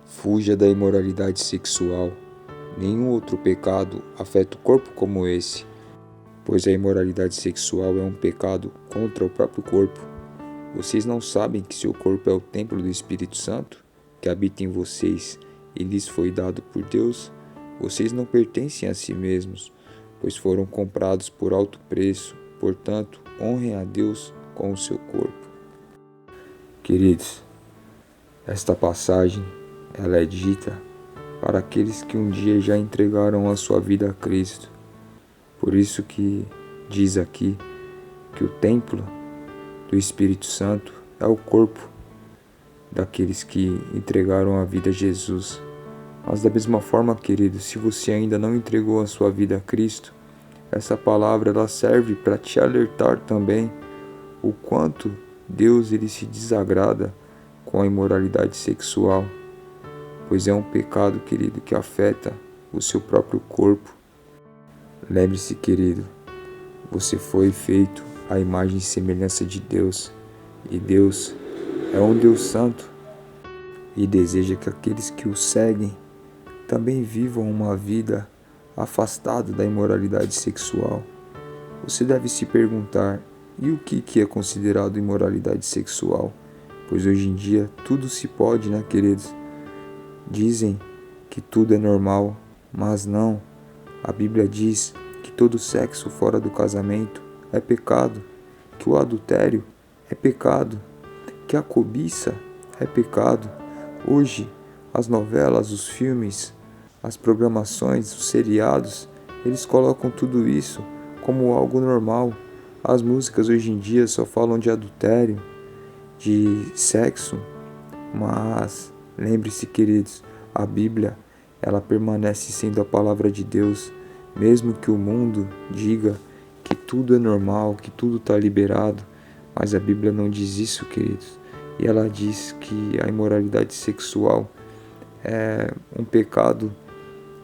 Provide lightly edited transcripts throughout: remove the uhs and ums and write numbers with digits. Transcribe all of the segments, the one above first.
Fuja da imoralidade sexual. Nenhum outro pecado afeta o corpo como esse, pois a imoralidade sexual é um pecado contra o próprio corpo. Vocês não sabem que seu corpo é o templo do Espírito Santo, que habita em vocês e lhes foi dado por Deus? Vocês não pertencem a si mesmos, pois foram comprados por alto preço. Portanto, honrem a Deus com o seu corpo. Queridos, esta passagem ela é dita para aqueles que um dia já entregaram a sua vida a Cristo. Por isso que diz aqui que o templo do Espírito Santo é o corpo daqueles que entregaram a vida a Jesus. Mas da mesma forma, querido, se você ainda não entregou a sua vida a Cristo, essa palavra ela serve para te alertar também o quanto Deus ele se desagrada com a imoralidade sexual, pois é um pecado, querido, que afeta o seu próprio corpo. Lembre-se, querido, você foi feito à imagem e semelhança de Deus, e Deus é um Deus santo e deseja que aqueles que o seguem também vivam uma vida afastada da imoralidade sexual. Você deve se perguntar, e o que é considerado imoralidade sexual? Pois hoje em dia tudo se pode, né, queridos? Dizem que tudo é normal, mas não. A Bíblia diz que todo sexo fora do casamento é pecado, que o adultério é pecado, que a cobiça é pecado. Hoje, as novelas, os filmes, as programações, os seriados, eles colocam tudo isso como algo normal. As músicas hoje em dia só falam de adultério, de sexo, mas lembre-se, queridos, a Bíblia, ela permanece sendo a palavra de Deus, mesmo que o mundo diga que tudo é normal, que tudo está liberado, mas a Bíblia não diz isso, queridos. E ela diz que a imoralidade sexual é um pecado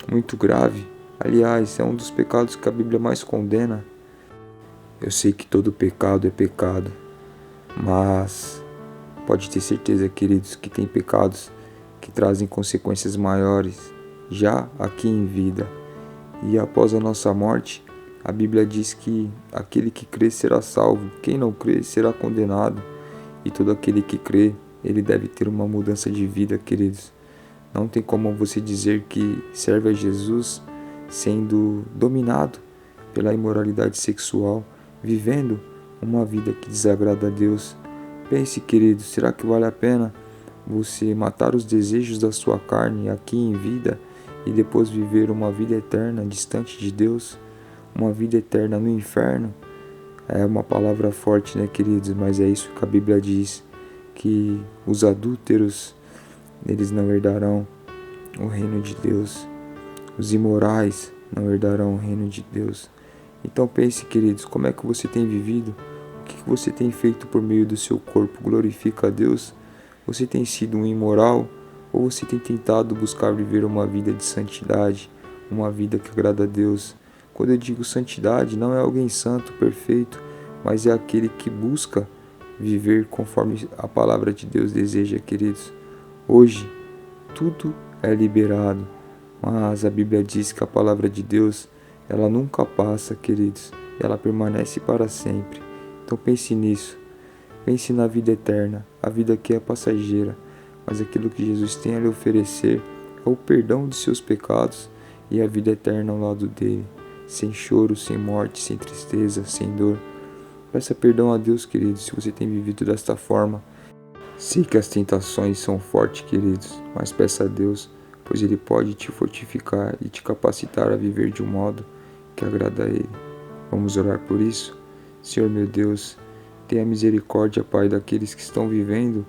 muito grave. Aliás, é um dos pecados que a Bíblia mais condena. Eu sei que todo pecado é pecado, mas pode ter certeza, queridos, que tem pecados que trazem consequências maiores já aqui em vida. E após a nossa morte, a Bíblia diz que aquele que crê será salvo, quem não crê será condenado. E todo aquele que crê, ele deve ter uma mudança de vida, queridos. Não tem como você dizer que serve a Jesus sendo dominado pela imoralidade sexual, vivendo uma vida que desagrada a Deus. Pense, querido, será que vale a pena você matar os desejos da sua carne aqui em vida e depois viver uma vida eterna distante de Deus? Uma vida eterna no inferno? É uma palavra forte, né, queridos? Mas é isso que a Bíblia diz, que os adúlteros, eles não herdarão o reino de Deus. Os imorais não herdarão o reino de Deus. Então pense, queridos, como é que você tem vivido? O que você tem feito por meio do seu corpo? Glorifica a Deus? Você tem sido um imoral? Ou você tem tentado buscar viver uma vida de santidade? Uma vida que agrada a Deus? Quando eu digo santidade, não é alguém santo, perfeito, mas é aquele que busca viver conforme a palavra de Deus deseja, queridos. Hoje, tudo é liberado, mas a Bíblia diz que a palavra de Deus, ela nunca passa, queridos. Ela permanece para sempre. Então pense nisso. Pense na vida eterna, a vida que é passageira, mas aquilo que Jesus tem a lhe oferecer é o perdão de seus pecados e a vida eterna ao lado dele, sem choro, sem morte, sem tristeza, sem dor. Peça perdão a Deus, queridos, se você tem vivido desta forma. Sei que as tentações são fortes, queridos, mas peça a Deus, pois Ele pode te fortificar e te capacitar a viver de um modo que agrada a Ele. Vamos orar por isso? Senhor meu Deus, tenha misericórdia, Pai, daqueles que estão vivendo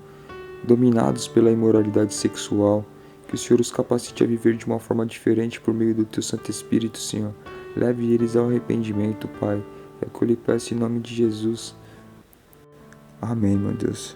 dominados pela imoralidade sexual. Que o Senhor os capacite a viver de uma forma diferente por meio do Teu Santo Espírito, Senhor. Leve eles ao arrependimento, Pai. É o que eu lhe peço em nome de Jesus. Amém, meu Deus.